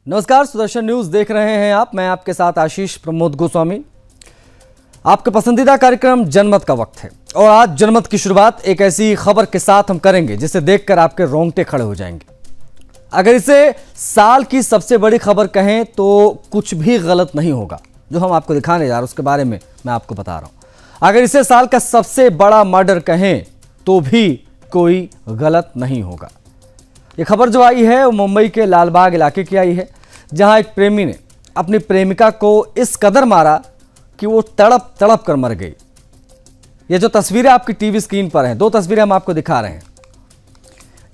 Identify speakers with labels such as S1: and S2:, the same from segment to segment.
S1: नमस्कार, सुदर्शन न्यूज देख रहे हैं आप। मैं आपके साथ आशीष प्रमोद गोस्वामी। आपका पसंदीदा कार्यक्रम जनमत का वक्त है और आज जनमत की शुरुआत एक ऐसी खबर के साथ हम करेंगे जिसे देखकर आपके रोंगटे खड़े हो जाएंगे। अगर इसे साल की सबसे बड़ी खबर कहें तो कुछ भी गलत नहीं होगा। जो हम आपको दिखाने जा रहे हैं उसके बारे में मैं आपको बता रहा हूं। अगर इसे साल का सबसे बड़ा मर्डर कहें तो भी कोई गलत नहीं होगा। ये खबर जो आई है वो मुंबई के लालबाग इलाके की आई है, जहां एक प्रेमी ने अपनी प्रेमिका को इस कदर मारा कि वो तड़प तड़प कर मर गई। ये जो तस्वीरें आपकी टीवी स्क्रीन पर हैं, दो तस्वीरें हम आपको दिखा रहे हैं।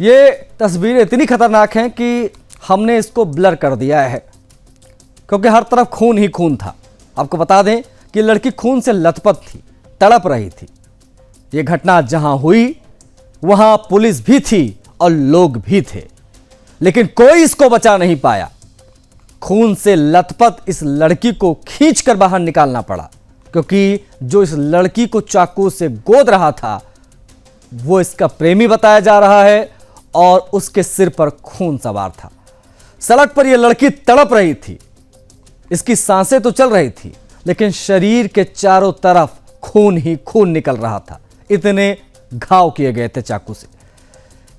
S1: ये तस्वीरें इतनी खतरनाक हैं कि हमने इसको ब्लर कर दिया है क्योंकि हर तरफ खून ही खून था। आपको बता दें कि लड़की खून से लथपथ थी, तड़प रही थी। ये घटना जहां हुई वहां पुलिस भी थी और लोग भी थे, लेकिन कोई इसको बचा नहीं पाया। खून से लथपथ इस लड़की को खींचकर बाहर निकालना पड़ा क्योंकि जो इस लड़की को चाकू से गोद रहा था वो इसका प्रेमी बताया जा रहा है और उसके सिर पर खून सवार था। सड़क पर यह लड़की तड़प रही थी, इसकी सांसें तो चल रही थी लेकिन शरीर के चारों तरफ खून ही खून निकल रहा था। इतने घाव किए गए थे चाकू से।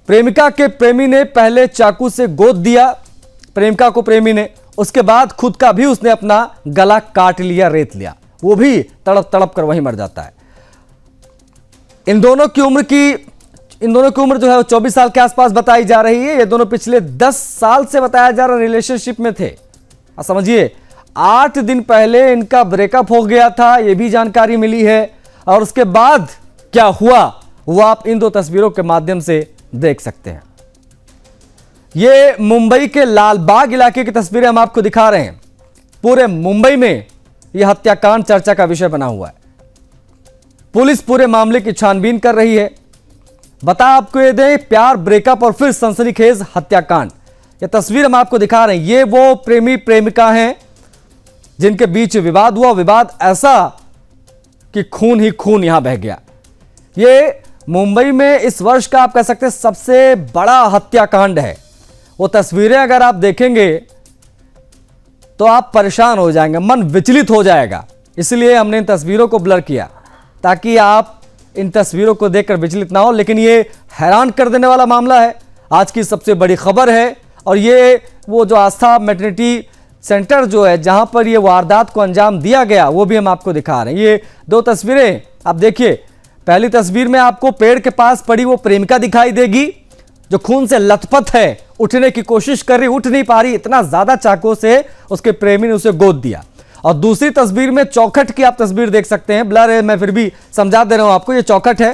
S1: प्रेमिका के प्रेमी ने पहले चाकू से गोद दिया प्रेमिका को प्रेमी ने, उसके बाद खुद का भी उसने अपना गला काट लिया, रेत लिया। वो भी तड़प तड़प कर वहीं मर जाता है। इन दोनों की उम्र जो है वो 24 साल के आसपास बताई जा रही है। ये दोनों पिछले 10 साल से बताया जा रहा रिलेशनशिप में थे। आप समझिए 8 दिन पहले इनका ब्रेकअप हो गया था, ये भी जानकारी मिली है। और उसके बाद क्या हुआ वो आप इन दो तस्वीरों के माध्यम से देख सकते हैं। ये मुंबई के लालबाग इलाके की तस्वीरें हम आपको दिखा रहे हैं। पूरे मुंबई में यह हत्याकांड चर्चा का विषय बना हुआ है। पुलिस पूरे मामले की छानबीन कर रही है। बता आपको ये दें, प्यार, ब्रेकअप और फिर सनसनीखेज हत्याकांड। यह तस्वीर हम आपको दिखा रहे हैं। ये वो प्रेमी प्रेमिका हैं जिनके बीच विवाद हुआ। विवाद ऐसा कि खून ही खून यहां बह गया। ये मुंबई में इस वर्ष का आप कह सकते हैं सबसे बड़ा हत्याकांड है। वो तस्वीरें अगर आप देखेंगे तो आप परेशान हो जाएंगे, मन विचलित हो जाएगा। इसलिए हमने इन तस्वीरों को ब्लर किया ताकि आप इन तस्वीरों को देखकर विचलित ना हो। लेकिन ये हैरान कर देने वाला मामला है, आज की सबसे बड़ी खबर है। और ये वो जो आस्था मैटरनिटी सेंटर जो है जहां पर ये वारदात को अंजाम दिया गया वो भी हम आपको दिखा रहे हैं। ये दो तस्वीरें आप देखिए। पहली तस्वीर में आपको पेड़ के पास पड़ी वो प्रेमिका दिखाई देगी जो खून से लथपथ है, उठने की कोशिश कर रही, उठ नहीं पा रही। इतना ज्यादा चाकू से उसके प्रेमी ने उसे गोद दिया। और दूसरी तस्वीर में चौखट की आप तस्वीर देख सकते हैं, ब्लर है, मैं फिर भी समझा दे रहा हूं आपको। ये चौखट है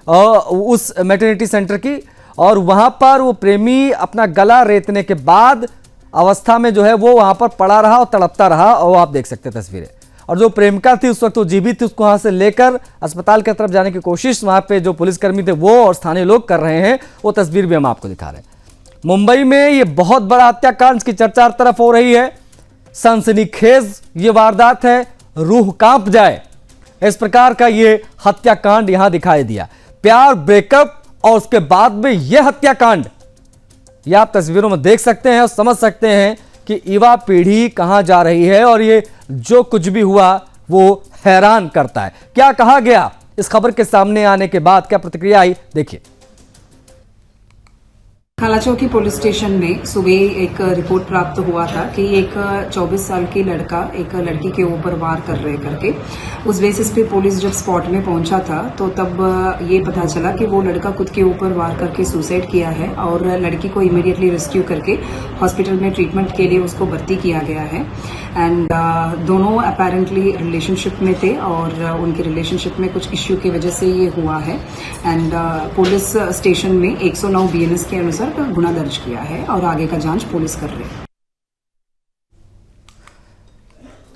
S1: उस मैटरनिटी सेंटर की और वहां पर वो प्रेमी अपना गला रेतने के बाद अवस्था में जो है वो वहां पर पड़ा रहा और तड़पता रहा। और आप देख सकते हैं तस्वीरें। और जो प्रेमिका थी उस वक्त वो जीवित थी, उसको वहां से लेकर अस्पताल की तरफ जाने की कोशिश वहां पे जो पुलिसकर्मी थे वो और स्थानीय लोग कर रहे हैं। वो तस्वीर भी हम आपको दिखा रहे हैं। मुंबई में ये बहुत बड़ा हत्याकांड की चर्चा हर तरफ हो रही है। सनसनीखेज ये वारदात है, रूह कांप जाए इस प्रकार का ये हत्याकांड यहां दिखाई दिया। प्यार, ब्रेकअप और उसके बाद में यह हत्याकांड, यह आप तस्वीरों में देख सकते हैं और समझ सकते हैं कि युवा पीढ़ी कहां जा रही है। और ये जो कुछ भी हुआ वो हैरान करता है। क्या कहा गया इस खबर के सामने आने के बाद, क्या प्रतिक्रिया आई, देखिए।
S2: कालाचौकी पुलिस स्टेशन में सुबह एक रिपोर्ट प्राप्त हुआ था कि एक 24 साल की लड़का एक लड़की के ऊपर वार कर रहे करके। उस बेसिस पे पुलिस जब स्पॉट में पहुंचा था तो तब ये पता चला कि वो लड़का खुद के ऊपर वार करके सुसाइड किया है और लड़की को इमीडिएटली रेस्क्यू करके हॉस्पिटल में ट्रीटमेंट के लिए उसको भर्ती किया गया है। एंड दोनों अपेरेंटली रिलेशनशिप में थे और उनके रिलेशनशिप में कुछ इश्यू की वजह से ये हुआ है। एंड पुलिस स्टेशन में 109 BNS के अनुसार गुना दर्ज किया है और आगे का जांच पुलिस कर रही है।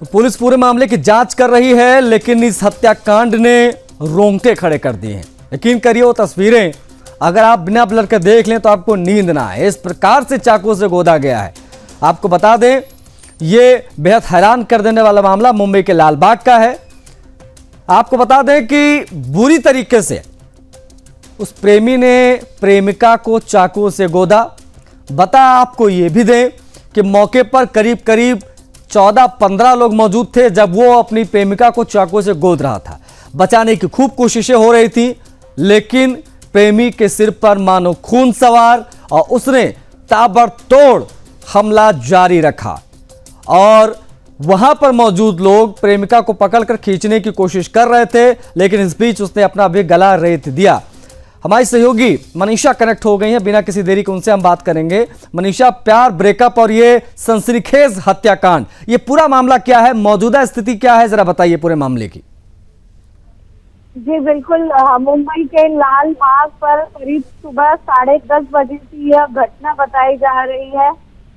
S1: तो पुलिस पूरे मामले की जांच कर रही है, लेकिन इस हत्याकांड ने रोंगटे खड़े कर दिए हैं। यकीन करिए वो तस्वीरें अगर आप बिना ब्लर के देख लें तो आपको नींद ना आए। इस प्रकार से चाकू से गोदा गया है। आपको बता दें ये बेहद हैरान कर देने वाला मामला मुंबई के लालबाग का है। आपको बता दें कि बुरी तरीके से उस प्रेमी ने प्रेमिका को चाकू से गोदा। बता आपको ये भी दें कि मौके पर करीब करीब 14-15 लोग मौजूद थे जब वो अपनी प्रेमिका को चाकू से गोद रहा था। बचाने की खूब कोशिशें हो रही थी, लेकिन प्रेमी के सिर पर मानो खून सवार और उसने ताबड़तोड़ हमला जारी रखा और वहां पर मौजूद लोग प्रेमिका को पकड़कर खींचने की कोशिश कर रहे थे, लेकिन इस बीच उसने अपना भी गला रेत दिया। हमारी सहयोगी मनीषा कनेक्ट हो गई हैं, बिना किसी देरी के उनसे हम बात करेंगे। मनीषा, प्यार ब्रेकअप और ये सनसनीखेज हत्याकांड, ये पूरा मामला क्या है, मौजूदा स्थिति क्या है, जरा बताइए पूरे मामले की।
S3: जी बिल्कुल, मुंबई के लाल बाग पर करीब सुबह 10:30 बजे की यह घटना बताई जा रही है।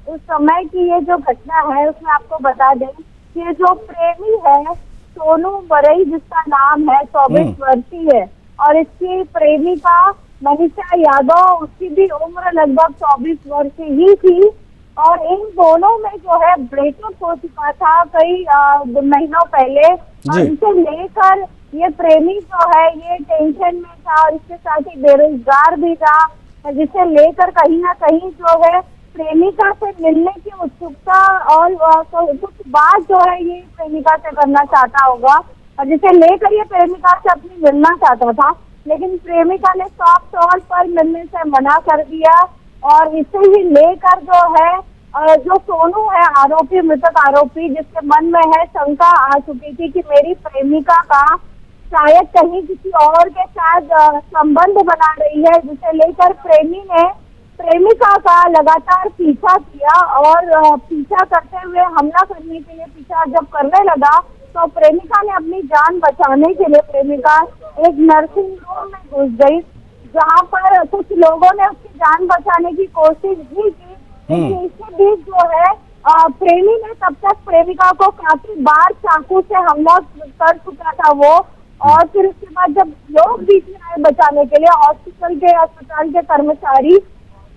S3: उस समय की ये जो घटना है उसमें आपको बता दें कि ये जो प्रेमी है सोनू बरई, जिसका नाम है, 24 वर्षीय है और इसकी प्रेमिका मनीषा यादव, उसकी भी उम्र लगभग 24 वर्ष ही थी और इन दोनों में जो है ब्रेकअप हो चुका था कई महीनों पहले। और इसे लेकर ये प्रेमी जो है ये टेंशन में था और इसके साथ ही बेरोजगार भी था, जिसे लेकर कहीं ना कहीं जो है प्रेमिका से मिलने की उत्सुकता और कुछ बात जो है ये प्रेमिका से करना चाहता होगा और जिसे लेकर ये प्रेमिका से अपनी मिलना चाहता था, लेकिन प्रेमिका ने साफ तौर पर मिलने से मना कर दिया। और इसे ही लेकर जो है जो सोनू है आरोपी, मृतक आरोपी, जिसके मन में है शंका आ चुकी थी कि मेरी प्रेमिका का शायद कहीं किसी और के साथ संबंध बना रही है, जिसे लेकर प्रेमी ने प्रेमिका का लगातार पीछा किया और पीछा करते हुए हमला करने के लिए पीछा जब करने लगा तो प्रेमिका ने अपनी जान बचाने के लिए प्रेमिका एक नर्सिंग होम में घुस गई, जहां पर कुछ लोगों ने उसकी जान बचाने की कोशिश भी की, लेकिन इसके बीच जो है प्रेमी ने तब तक प्रेमिका को काफी बार चाकू से हमला कर चुका था वो। और फिर उसके बाद जब लोग बीच में आए बचाने के लिए, अस्पताल के कर्मचारी,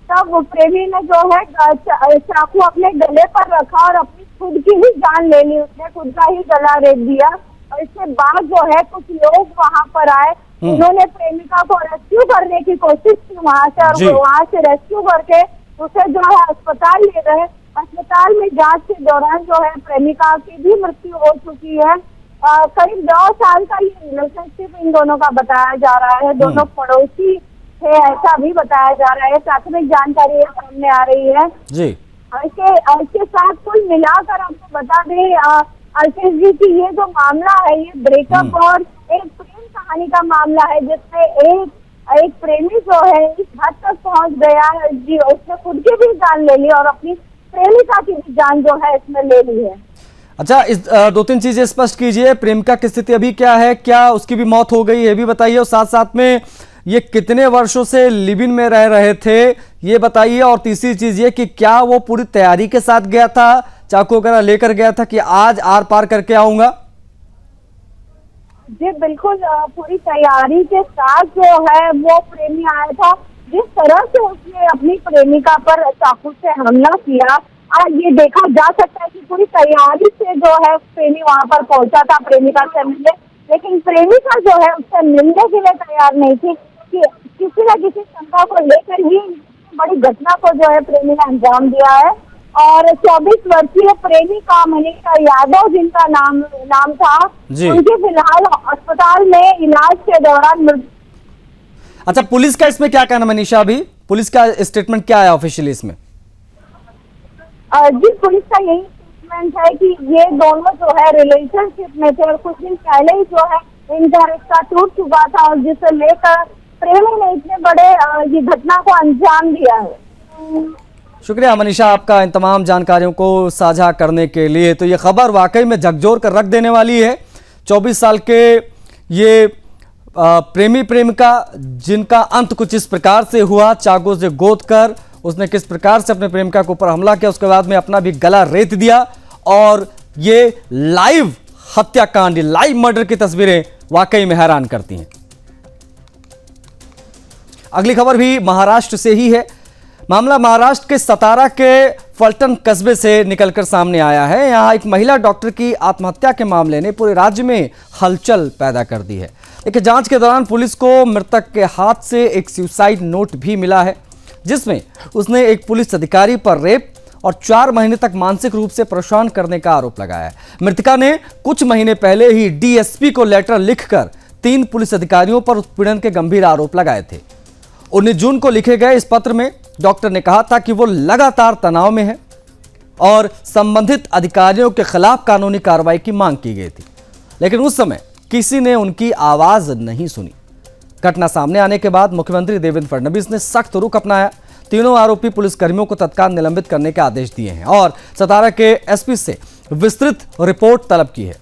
S3: तब वो प्रेमी ने जो है चाकू अपने गले पर रखा और अपनी खुद की ही जान ले ली, उसने खुद का ही गला रेत दिया। और इसके बाद जो है कुछ लोग वहां पर आए, उन्होंने प्रेमिका को रेस्क्यू करने की कोशिश की वहां से और वहां से रेस्क्यू करके उसे जो है अस्पताल ले गए। अस्पताल में जांच के दौरान जो है प्रेमिका की भी मृत्यु हो चुकी है। करीब 2 साल का ये रिलेशनशिप इन दोनों का बताया जा रहा है, दोनों पड़ोसी थे ऐसा भी बताया जा रहा है, प्राथमिक जानकारी सामने आ रही है जी। इसके साथ कुल मिलाकर आपको बता दें अल्पेश जी की ये जो मामला है ये ब्रेकअप और एक प्रेम कहानी का मामला है, जिसमें एक प्रेमी जो है इस हद तक पहुंच गया है जी, उसने खुद की भी जान ले ली और अपनी प्रेमिका की भी जान जो है इसमें ले ली है।
S1: अच्छा, इस 2-3 चीजें स्पष्ट कीजिए, प्रेमिका की स्थिति अभी क्या है, क्या उसकी भी मौत हो गई, ये भी बताइए, और साथ साथ में ये कितने वर्षों से लिव इन में रह रहे थे ये बताइए, और तीसरी चीज ये कि क्या वो पूरी तैयारी के साथ गया था, चाकू वगैरह लेकर गया था कि आज आर पार करके आऊंगा?
S3: जी बिल्कुल, पूरी तैयारी के साथ जो है वो प्रेमी आया था। जिस तरह से उसने अपनी प्रेमिका पर चाकू से हमला किया, ये देखा जा सकता है कि पूरी तैयारी से जो है प्रेमी वहां पर पहुंचा था प्रेमिका से मिलने, लेकिन प्रेमिका जो है उससे मिलने के लिए तैयार नहीं थी कि किसी न किसी शंका को लेकर ही बड़ी घटना को जो है प्रेमी ने अंजाम दिया है। और 24 वर्षीय प्रेमिका मनीषा यादव, जिनका नाम था, उनकी फिलहाल अस्पताल में इलाज के दौरान मृत्यु।
S1: अच्छा, पुलिस का इसमें क्या कहना मनीषा, अभी पुलिस का स्टेटमेंट क्या है ऑफिशियली इसमें?
S3: जी पुलिस का यही स्टेटमेंट है कि ये दोनों जो है रिलेशनशिप में थे और कुछ दिन पहले ही जो है इनका रिश्ता टूट चुका था और जिसे लेकर प्रेमी ने इतने बड़े ये घटना को अंजाम दिया है।
S1: शुक्रिया मनीषा आपका इन तमाम जानकारियों को साझा करने के लिए। तो ये खबर वाकई में झकझोर कर रख देने वाली है। 24 साल के ये प्रेमी प्रेमिका, जिनका अंत कुछ इस प्रकार से हुआ, चाकू से गोद कर उसने किस प्रकार से अपने प्रेमिका के ऊपर हमला किया, उसके बाद में अपना भी गला रेत दिया, और ये लाइव हत्याकांड, लाइव मर्डर की तस्वीरें वाकई में हैरान करती हैं। अगली खबर भी महाराष्ट्र से ही है। मामला महाराष्ट्र के सतारा के फलटन कस्बे से निकलकर सामने आया है। यहां एक महिला डॉक्टर की आत्महत्या के मामले ने पूरे राज्य में हलचल पैदा कर दी है। एक जांच के दौरान पुलिस को मृतक के हाथ से एक सुसाइड नोट भी मिला है, जिसमें उसने एक पुलिस अधिकारी पर रेप और 4 महीने तक मानसिक रूप से परेशान करने का आरोप लगाया है। मृतका ने कुछ महीने पहले ही डीएसपी को लेटर लिखकर 3 पुलिस अधिकारियों पर उत्पीड़न के गंभीर आरोप लगाए थे। 19 जून को लिखे गए इस पत्र में डॉक्टर ने कहा था कि वो लगातार तनाव में है और संबंधित अधिकारियों के खिलाफ कानूनी कार्रवाई की मांग की गई थी, लेकिन उस समय किसी ने उनकी आवाज नहीं सुनी। घटना सामने आने के बाद मुख्यमंत्री देवेंद्र फडणवीस ने सख्त रुख अपनाया। तीनों आरोपी पुलिसकर्मियों को तत्काल निलंबित करने के आदेश दिए हैं और सतारा के एसपी से विस्तृत रिपोर्ट तलब की है।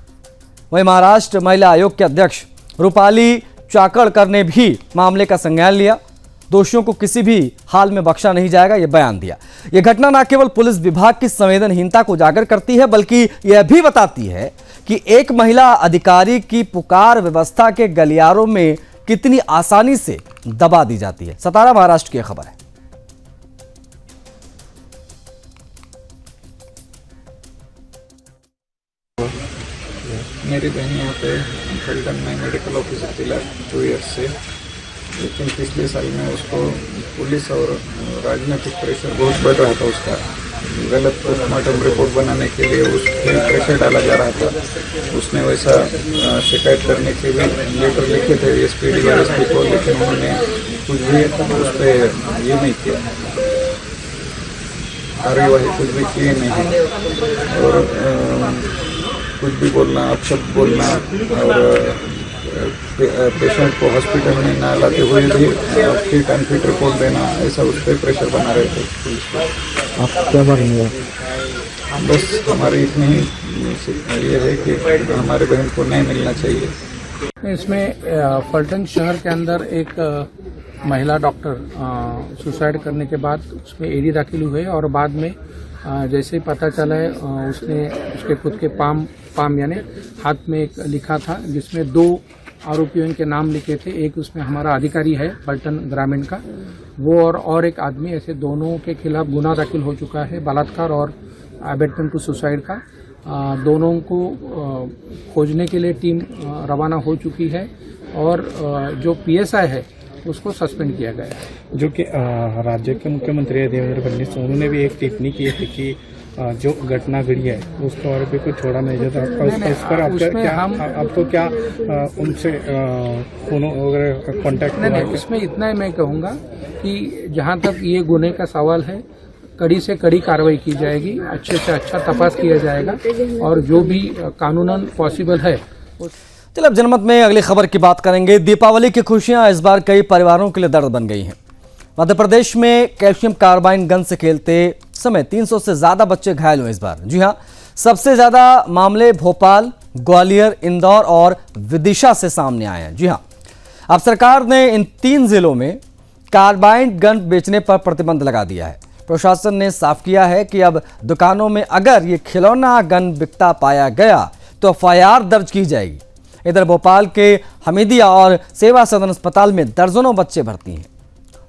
S1: वहीं महाराष्ट्र महिला आयोग के अध्यक्ष रूपाली चाकणकर ने भी मामले का संज्ञान लिया। दोषियों को किसी भी हाल में बख्शा नहीं जाएगा, यह बयान दिया। यह घटना न केवल पुलिस विभाग की संवेदनहीनता को उजागर करती है, बल्कि यह भी बताती है कि एक महिला अधिकारी की पुकार व्यवस्था के गलियारों में कितनी आसानी से दबा दी जाती है। सतारा महाराष्ट्र की खबर है।
S4: मेरी बहन यहाँ पे फल्टन में मेडिकल ऑफिसर थी लास्ट 2 ईयर्स से, लेकिन पिछले साल में उसको पुलिस और राजनीतिक प्रेशर बहुत बढ़ रहा था। उसका गलत पोस्टमार्टम रिपोर्ट बनाने के लिए उस पर प्रेशर डाला जा रहा था। उसने वैसा शिकायत करने के लिए लेटर लिखे थे एसपी डीवाईएसपी को, लेकिन उन्होंने कुछ भी उस पर ये नहीं किया, कार्यवाही कुछ भी किए नहीं। और कुछ भी बोलना, अपशब्द बोलना और पेशेंट को हॉस्पिटल में ना लाते हुए भी फिट अनफिट रिपोर्ट देना, ऐसा उस पर प्रेशर बना रहे थे पुलिस को।
S5: आप क्या मांगेंगे?
S4: बस हमारी इतनी ही ये है कि हमारे बहन को न्याय मिलना चाहिए।
S6: इसमें फल्टन शहर के अंदर एक महिला डॉक्टर सुसाइड करने के बाद उसमें एडी दाखिल हुए और बाद में जैसे ही पता चला है उसने उसके खुद के पाम यानी हाथ में एक लिखा था जिसमें 2 आरोपियों के नाम लिखे थे। एक उसमें हमारा अधिकारी है फल्टन ग्रामीण का, वो और एक आदमी, ऐसे दोनों के खिलाफ गुना दाखिल हो चुका है, बलात्कार और अबेटमेंट टू सुसाइड का। दोनों को खोजने के लिए टीम रवाना हो चुकी है और जो पीएसआई है उसको सस्पेंड किया गया है।
S5: जो कि राज्य के मुख्यमंत्री देवेंद्र फडणवीस उन्होंने भी एक टिप्पणी की थी कि जो घटना घड़ी है उसको आरोपी को छोड़ा नहीं जाता। इस पर आपको क्या उनसे वगैरह कॉन्टैक्ट?
S6: नहीं, इसमें इतना ही मैं कहूँगा कि जहाँ तक ये गुने का सवाल है, कड़ी से कड़ी कार्रवाई की जाएगी, अच्छे से अच्छा तपास किया जाएगा और जो भी कानूनन पॉसिबल है।
S1: चलिए अब जनमत में अगली खबर की बात करेंगे। दीपावली की खुशियां इस बार कई परिवारों के लिए दर्द बन गई हैं। मध्य प्रदेश में कैल्शियम कार्बाइन गन से खेलते समय 300 से ज्यादा बच्चे घायल हुए इस बार। जी हां, सबसे ज्यादा मामले भोपाल, ग्वालियर, इंदौर और विदिशा से सामने आए हैं। जी हां, अब सरकार ने इन 3 जिलों में कार्बाइन गन बेचने पर प्रतिबंध लगा दिया है। प्रशासन ने साफ किया है कि अब दुकानों में अगर ये खिलौना गन बिकता पाया गया तो एफआईआर दर्ज की जाएगी। इधर भोपाल के हमीदिया और सेवा सदन अस्पताल में दर्जनों बच्चे भर्ती हैं।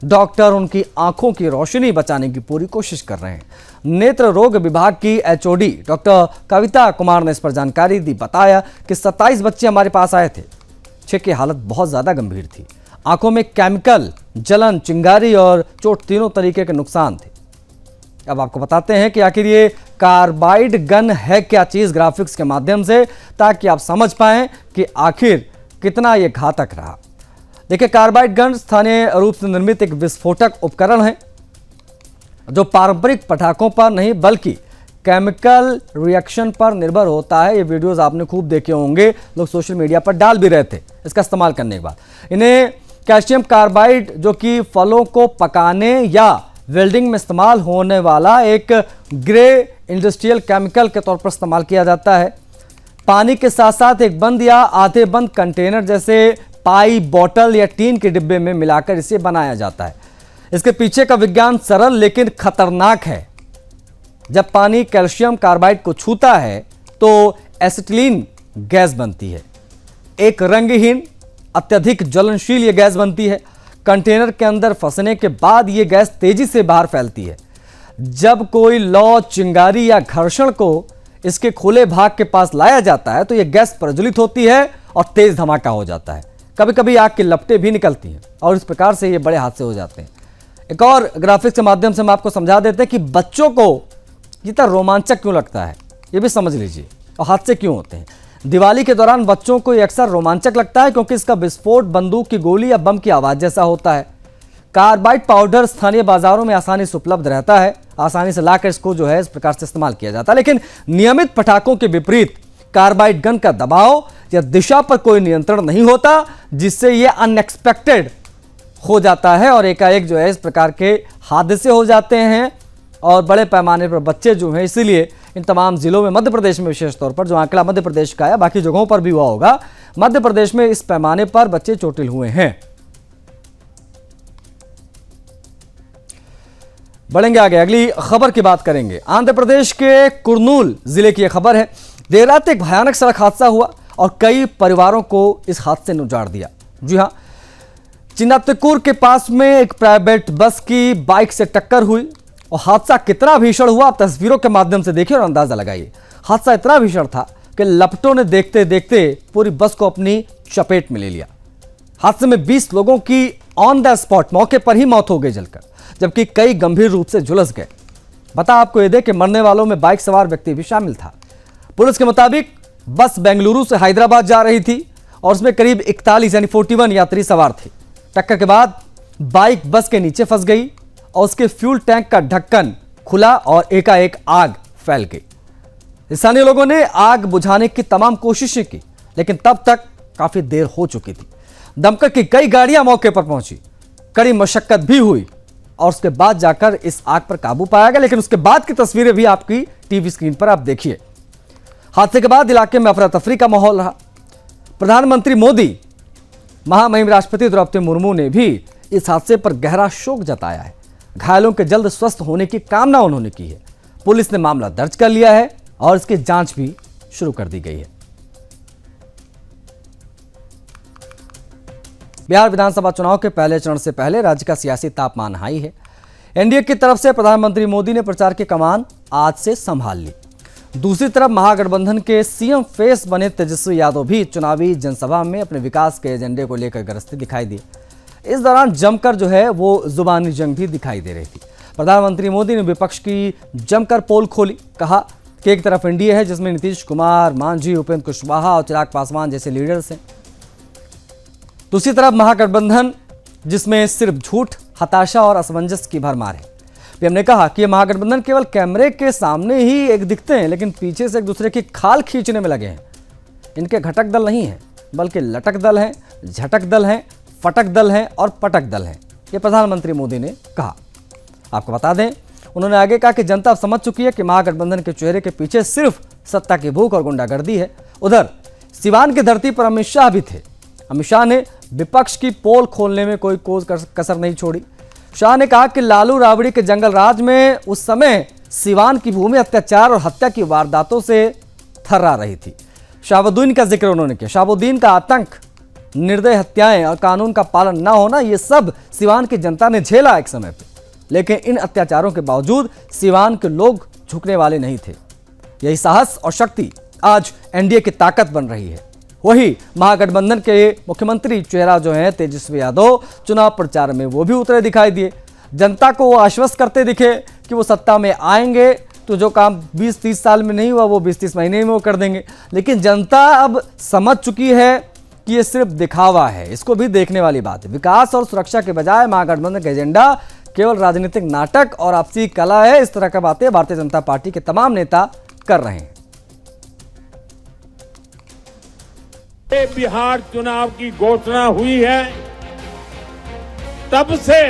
S1: डॉक्टर उनकी आंखों की रोशनी बचाने की पूरी कोशिश कर रहे हैं। नेत्र रोग विभाग की एचओडी डॉक्टर कविता कुमार ने इस पर जानकारी दी। बताया कि 27 बच्चे हमारे पास आए थे। 6 की हालत बहुत ज़्यादा गंभीर थी। आंखों में केमिकल, जलन, चिंगारी और चोट, तीनों तरीके के नुकसान थे। अब आपको बताते हैं कि आखिर ये कार्बाइड गन है क्या चीज़, ग्राफिक्स के माध्यम से, ताकि आप समझ पाएं कि आखिर कितना ये घातक रहा। देखिए, कार्बाइड गन स्थानीय रूप से निर्मित एक विस्फोटक उपकरण है जो पारंपरिक पटाखों पर नहीं बल्कि केमिकल रिएक्शन पर निर्भर होता है। ये वीडियोस आपने खूब देखे होंगे, लोग सोशल मीडिया पर डाल भी रहे थे इसका इस्तेमाल करने के बाद। इन्हें कैल्शियम कार्बाइड, जो कि फलों को पकाने या वेल्डिंग में इस्तेमाल होने वाला एक ग्रे इंडस्ट्रियल केमिकल के तौर पर इस्तेमाल किया जाता है। पानी के साथ साथ एक बंद या आधे बंद कंटेनर जैसे पाई, बोतल या टीन के डिब्बे में मिलाकर इसे बनाया जाता है। इसके पीछे का विज्ञान सरल लेकिन खतरनाक है। जब पानी कैल्शियम कार्बाइड को छूता है तो एसिटिलीन गैस बनती है। एक रंगहीन, अत्यधिक ज्वलनशील ये गैस बनती है। कंटेनर के अंदर फंसने के बाद ये गैस तेजी से बाहर फैलती है। जब कोई लौ, चिंगारी या घर्षण को इसके खुले भाग के पास लाया जाता है तो यह गैस प्रज्वलित होती है और तेज धमाका हो जाता है। कभी कभी आग की लपटें भी निकलती हैं और इस प्रकार से ये बड़े हादसे हो जाते हैं। एक और ग्राफिक्स के माध्यम से हम आपको समझा देते हैं कि बच्चों को ये इतना रोमांचक क्यों लगता है, ये भी समझ लीजिए, और हादसे क्यों होते हैं। दिवाली के दौरान बच्चों को ये अक्सर रोमांचक लगता है क्योंकि इसका विस्फोट बंदूक की गोली या बम की आवाज जैसा होता है। कार्बाइड पाउडर स्थानीय बाजारों में आसानी से उपलब्ध रहता है, आसानी से लाकर इसको जो है इस प्रकार से इस्तेमाल किया जाता है। लेकिन नियमित पटाखों के विपरीत कार्बाइड गन का दबाव या दिशा पर कोई नियंत्रण नहीं होता, जिससे ये अनएक्सपेक्टेड हो जाता है और एकाएक जो है इस प्रकार के हादसे हो जाते हैं और बड़े पैमाने पर बच्चे जो हैं, इसीलिए इन तमाम जिलों में, मध्य प्रदेश में विशेष तौर पर, जो आंकड़ा मध्य प्रदेश का है, बाकी जगहों पर भी हुआ होगा, मध्य प्रदेश में इस पैमाने पर बच्चे चोटिल हुए हैं। बढ़ेंगे आगे, अगली खबर की बात करेंगे। आंध्र प्रदेश के कुर्नूल जिले की यह खबर है। देर रात एक भयानक सड़क हादसा हुआ और कई परिवारों को इस हादसे ने उजाड़ दिया। जी हां, चिन्नातुकुर के पास में एक प्राइवेट बस की बाइक से टक्कर हुई और हादसा कितना भीषण हुआ आप तस्वीरों के माध्यम से देखिए और अंदाजा लगाइए। हादसा इतना भीषण था कि लपटों ने देखते देखते पूरी बस को अपनी चपेट में ले लिया। हादसे में 20 लोगों की ऑन द स्पॉट, मौके पर ही मौत हो गई जलकर, जबकि कई गंभीर रूप से झुलस गए। बता आपको यह दे कि मरने वालों में बाइक सवार व्यक्ति भी शामिल था। पुलिस के मुताबिक बस बेंगलुरु से हैदराबाद जा रही थी और उसमें करीब 41 यानी 41 यात्री सवार थे। टक्कर के बाद बाइक बस के नीचे फंस गई और उसके फ्यूल टैंक का ढक्कन खुला और एकाएक आग फैल गई। स्थानीय लोगों ने आग बुझाने की तमाम कोशिशें की, लेकिन तब तक काफी देर हो चुकी थी। दमकल की कई गाड़ियां मौके पर पहुंची, कड़ी मशक्कत भी हुई और उसके बाद जाकर इस आग पर काबू पाया गया। लेकिन उसके बाद की तस्वीरें भी आपकी टीवी स्क्रीन पर आप देखिए। हादसे के बाद इलाके में अफरा तफरी का माहौल रहा। प्रधानमंत्री मोदी, महामहिम राष्ट्रपति द्रौपदी मुर्मू ने भी इस हादसे पर गहरा शोक जताया है। घायलों के जल्द स्वस्थ होने की कामना उन्होंने की है। पुलिस ने मामला दर्ज कर लिया है और इसकी जांच भी शुरू कर दी गई है। बिहार विधानसभा चुनाव के पहले चरण से पहले राज्य का सियासी तापमान हाई है। एनडीए की तरफ से प्रधानमंत्री मोदी ने प्रचार की कमान आज से संभाल ली। दूसरी तरफ महागठबंधन के सीएम फेस बने तेजस्वी यादव भी चुनावी जनसभा में अपने विकास के एजेंडे को लेकर गरजते दिखाई दिए। इस दौरान जमकर जो है वो जुबानी जंग भी दिखाई दे रही थी। प्रधानमंत्री मोदी ने विपक्ष की जमकर पोल खोली। कहा कि एक तरफ एनडीए है जिसमें नीतीश कुमार, मांझी, उपेंद्र कुशवाहा और चिराग पासवान जैसे लीडर्स हैं। दूसरी तरफ महागठबंधन जिसमें सिर्फ झूठ, हताशा और असमंजस की भरमार है। पीएम ने कहा कि ये महागठबंधन केवल कैमरे के सामने ही एक दिखते हैं, लेकिन पीछे से एक दूसरे की खाल खींचने में लगे हैं। इनके घटक दल नहीं हैं, बल्कि लटक दल हैं, झटक दल हैं, फटक दल हैं और पटक दल हैं। ये प्रधानमंत्री मोदी ने कहा। आपको बता दें, उन्होंने आगे कहा कि जनता अब समझ चुकी है कि महागठबंधन के चेहरे के पीछे सिर्फ सत्ता की भूख और गुंडागर्दी है। उधर सिवान की धरती पर अमित शाह भी थे। अमित शाह ने विपक्ष की पोल खोलने में कोई कसर नहीं छोड़ी। शाह ने कहा कि लालू राबड़ी के जंगल राज में उस समय सिवान की भूमि अत्याचार और हत्या की वारदातों से थर्रा रही थी। शहाबुद्दीन का जिक्र उन्होंने किया। शहाबुद्दीन का आतंक, निर्दय हत्याएं और कानून का पालन न होना, ये सब सिवान की जनता ने झेला एक समय पे। लेकिन इन अत्याचारों के बावजूद सिवान के लोग झुकने वाले नहीं थे। यही साहस और शक्ति आज एनडीए की ताकत बन रही है। वही महागठबंधन के मुख्यमंत्री चेहरा जो है तेजस्वी यादव, चुनाव प्रचार में वो भी उतरे दिखाई दिए। जनता को वो आश्वस्त करते दिखे कि वो सत्ता में आएंगे तो जो काम 20-30 साल में नहीं हुआ वो 20-30 महीने में वो कर देंगे। लेकिन जनता अब समझ चुकी है कि ये सिर्फ दिखावा है। इसको भी देखने वाली बात है। विकास और सुरक्षा के बजाय महागठबंधन का एजेंडा केवल राजनीतिक नाटक और आपसी कला है। इस तरह की बातें भारतीय जनता पार्टी के तमाम नेता कर रहे हैं।
S7: बिहार चुनाव की घोषणा हुई है, तब से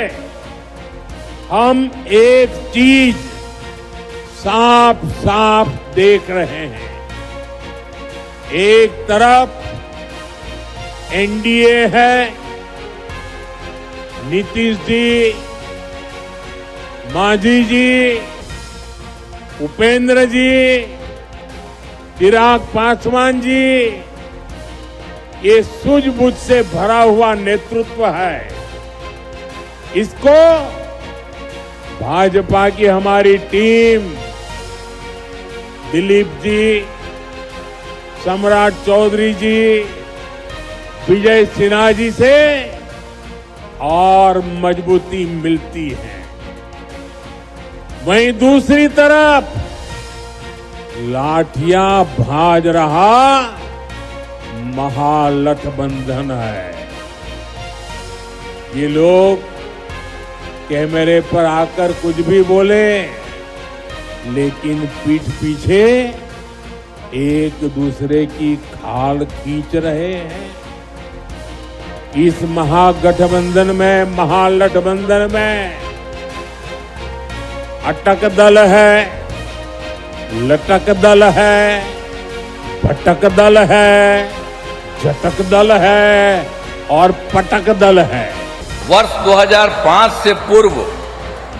S7: हम एक चीज साफ साफ देख रहे हैं। एक तरफ एनडीए है, नीतीश जी, मांझी जी, उपेंद्र जी, चिराग पासवान जी, ये सूझबूझ से भरा हुआ नेतृत्व है। इसको भाजपा की हमारी टीम, दिलीप जी, सम्राट चौधरी जी, विजय सिन्हा जी से और मजबूती मिलती है। वहीं दूसरी तरफ लाठियां भाज रहा महागठबंधन है। ये लोग कैमरे पर आकर कुछ भी बोले, लेकिन पीठ पीछे एक दूसरे की खाल खींच रहे हैं। इस महागठबंधन में अटक दल है, लटक दल है, भटक दल है, झटक दल है और पटक दल है।
S8: वर्ष 2005 से पूर्व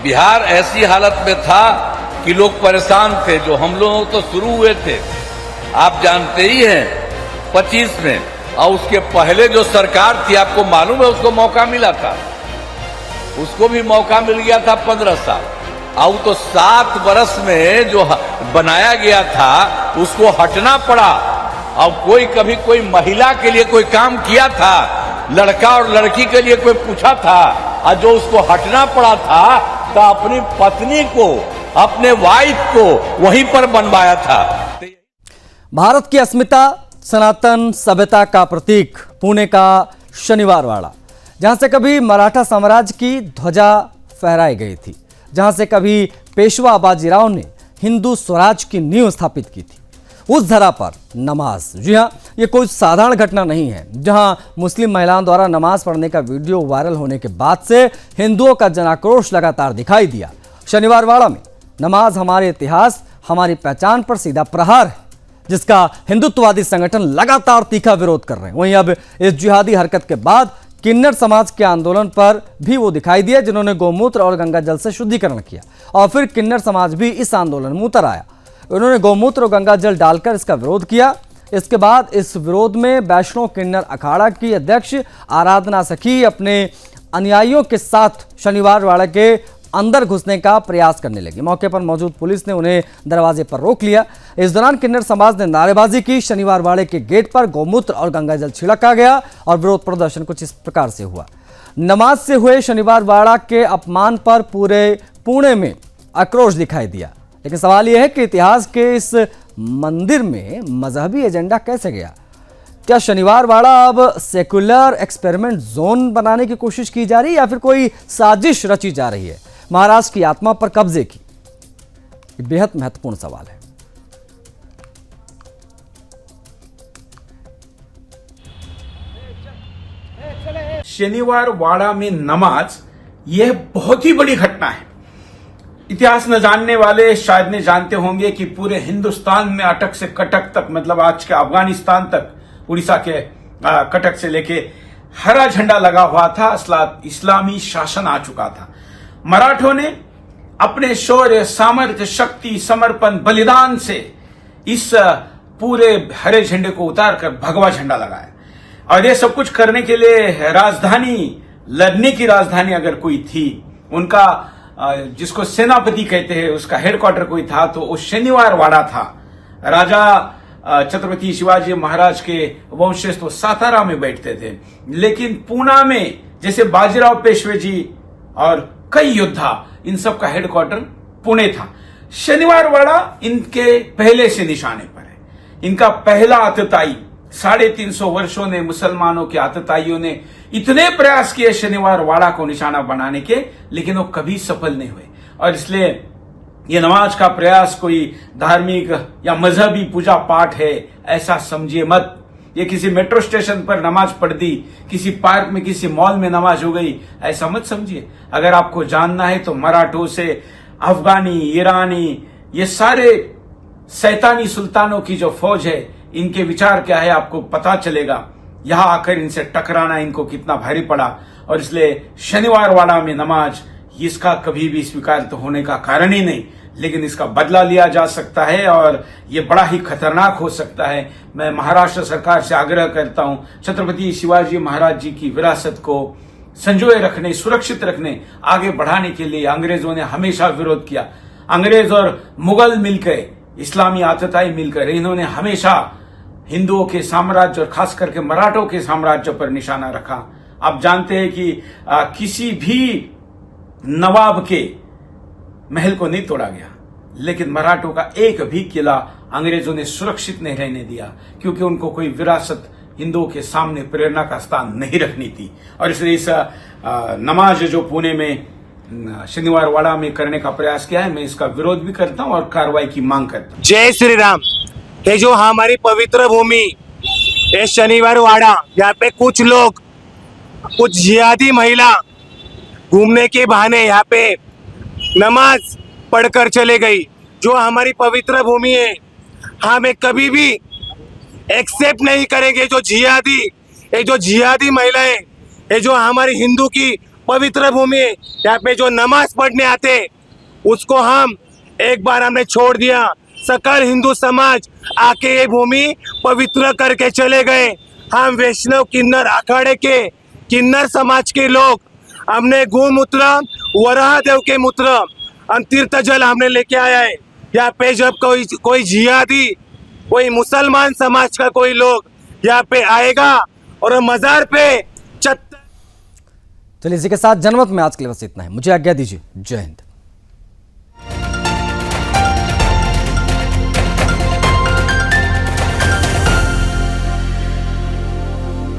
S8: बिहार ऐसी हालत में था कि लोग परेशान थे। जो हम लोग तो शुरू हुए थे, आप जानते ही हैं, 25 में, और उसके पहले जो सरकार थी, आपको मालूम है, उसको मौका मिला था, उसको भी मौका मिल गया था 15 साल। और तो 7 वर्ष में जो बनाया गया था उसको हटना पड़ा। और कोई महिला के लिए कोई काम किया था, लड़का और लड़की के लिए कोई पूछा था, और जो उसको हटना पड़ा था तो अपनी पत्नी को, अपने वाइफ को वहीं पर बनवाया था।
S1: भारत की अस्मिता, सनातन सभ्यता का प्रतीक पुणे का शनिवार वाड़ा, जहां से कभी मराठा साम्राज्य की ध्वजा फहराई गई थी, जहां से कभी पेशवा बाजीराव ने हिंदू स्वराज की नींव स्थापित की थी, उस धरा पर नमाज, जी हाँ, ये कोई साधारण घटना नहीं है। जहां मुस्लिम महिलाओं द्वारा नमाज पढ़ने का वीडियो वायरल होने के बाद से हिंदुओं का जनाक्रोश लगातार दिखाई दिया। शनिवार वाड़ा में नमाज हमारे इतिहास, हमारी पहचान पर सीधा प्रहार है, जिसका हिंदुत्ववादी संगठन लगातार तीखा विरोध कर रहे हैं। वहीं अब इस जिहादी हरकत के बाद किन्नर समाज के आंदोलन पर भी वो दिखाई दिए, जिन्होंने गौमूत्र और गंगा जल से शुद्धिकरण किया, और फिर किन्नर समाज भी इस आंदोलन में उतर आया। उन्होंने गौमूत्र और गंगा जल डालकर इसका विरोध किया। इसके बाद इस विरोध में वैष्णव किन्नर अखाड़ा की अध्यक्ष आराधना सखी अपने अनुयायियों के साथ शनिवार वाड़ा के अंदर घुसने का प्रयास करने लगी। मौके पर मौजूद पुलिस ने उन्हें दरवाजे पर रोक लिया। इस दौरान किन्नर समाज ने नारेबाजी की। शनिवार वाड़े के गेट पर गौमूत्र और गंगा जल छिड़का गया और विरोध प्रदर्शन कुछ इस प्रकार से हुआ। नमाज से हुए शनिवार वाड़ा के अपमान पर पूरे पुणे में आक्रोश दिखाई दिया। लेकिन सवाल यह है कि इतिहास के इस मंदिर में मजहबी एजेंडा कैसे गया? क्या शनिवार वाड़ा अब सेकुलर एक्सपेरिमेंट जोन बनाने की कोशिश की जा रही है, या फिर कोई साजिश रची जा रही है महाराष्ट्र की आत्मा पर कब्जे की? ये बेहद महत्वपूर्ण सवाल है।
S9: शनिवार वाड़ा में नमाज, यह बहुत ही बड़ी घटना है। इतिहास न जानने वाले शायद नहीं जानते होंगे कि पूरे हिंदुस्तान में अटक से कटक तक, मतलब आज के अफगानिस्तान तक, उड़ीसा के कटक से लेके हरा झंडा लगा हुआ था। इस्लामी शासन आ चुका था। मराठों ने अपने शौर्य, सामर्थ्य, शक्ति, समर्पण, बलिदान से इस पूरे हरे झंडे को उतार कर भगवा झंडा लगाया। और ये सब कुछ करने के लिए राजधानी, लड़ने की राजधानी अगर कोई थी, उनका जिसको सेनापति कहते हैं, उसका हेडक्वार्टर कोई था, तो वो शनिवार वाड़ा था। राजा छत्रपति शिवाजी महाराज के वंशज तो सातारा में बैठते थे, लेकिन पूना में जैसे बाजीराव पेशवे जी और कई योद्धा, इन सब का हेडक्वार्टर पुणे था। शनिवार वाड़ा इनके पहले से निशाने पर है। इनका पहला आतताई, 350 वर्षों ने मुसलमानों के आतताइयों ने इतने प्रयास किए शनिवार वाड़ा को निशाना बनाने के, लेकिन वो कभी सफल नहीं हुए। और इसलिए ये नमाज का प्रयास कोई धार्मिक या मजहबी पूजा पाठ है, ऐसा समझिए मत। ये किसी मेट्रो स्टेशन पर नमाज पढ़ दी, किसी पार्क में, किसी मॉल में नमाज हो गई, ऐसा मत समझिए। अगर आपको जानना है तो मराठों से अफगानी, ईरानी, ये सारे शैतानी सुल्तानों की जो फौज है, इनके विचार क्या है आपको पता चलेगा। यहां आकर इनसे टकराना इनको कितना भारी पड़ा। और इसलिए शनिवार वाड़ा में नमाज, इसका कभी भी स्वीकार तो होने का कारण ही नहीं, लेकिन इसका बदला लिया जा सकता है और ये बड़ा ही खतरनाक हो सकता है। मैं महाराष्ट्र सरकार से आग्रह करता हूं, छत्रपति शिवाजी महाराज जी की विरासत को संजोए रखने, सुरक्षित रखने, आगे बढ़ाने के लिए अंग्रेजों ने हमेशा विरोध किया। अंग्रेज और मुगल मिलकर, इस्लामी आतताई मिलकर, इन्होंने हमेशा हिंदुओं के साम्राज्य और खास करके मराठों के साम्राज्य पर निशाना रखा। आप जानते हैं कि किसी भी नवाब के महल को नहीं तोड़ा गया, लेकिन मराठों का एक भी किला अंग्रेजों ने सुरक्षित नहीं रहने दिया, क्योंकि उनको कोई विरासत हिंदुओं के सामने प्रेरणा का स्थान नहीं रखनी थी। और इसलिए इस नमाज जो पुणे में शनिवार वाड़ा में करने का प्रयास किया है, मैं इसका विरोध भी करता हूं और कार्रवाई की मांग करता हूं।
S10: जय श्री राम। ये जो हमारी पवित्र भूमि ये शनिवार वाड़ा, यहाँ पे कुछ लोग, कुछ जिहादी महिला घूमने के बहाने यहाँ पे नमाज पढ़कर चले गई। जो हमारी पवित्र भूमि है, हमें कभी भी एक्सेप्ट नहीं करेंगे। जो जिहादी महिलाएं, ये जो हमारी हिंदू की पवित्र भूमि है, यहाँ पे जो नमाज पढ़ने आते, उसको हम एक बार हमने छोड़ दिया। सकल हिंदू समाज आके ये भूमि पवित्र करके चले गए। हम वैष्णव किन्नर अखाड़े के किन्नर समाज के लोग, हमने गोमूत्र, वराह देव के मूत्र और तीर्थ जल हमने लेके आया है। यहाँ पे जब कोई जिहादी, कोई मुसलमान समाज का कोई लोग यहाँ पे आएगा और मजार पे
S1: चलिए इसी के साथ जनमत में आज के लिए बस इतना है। मुझे आज्ञा दीजिए। जय हिंद।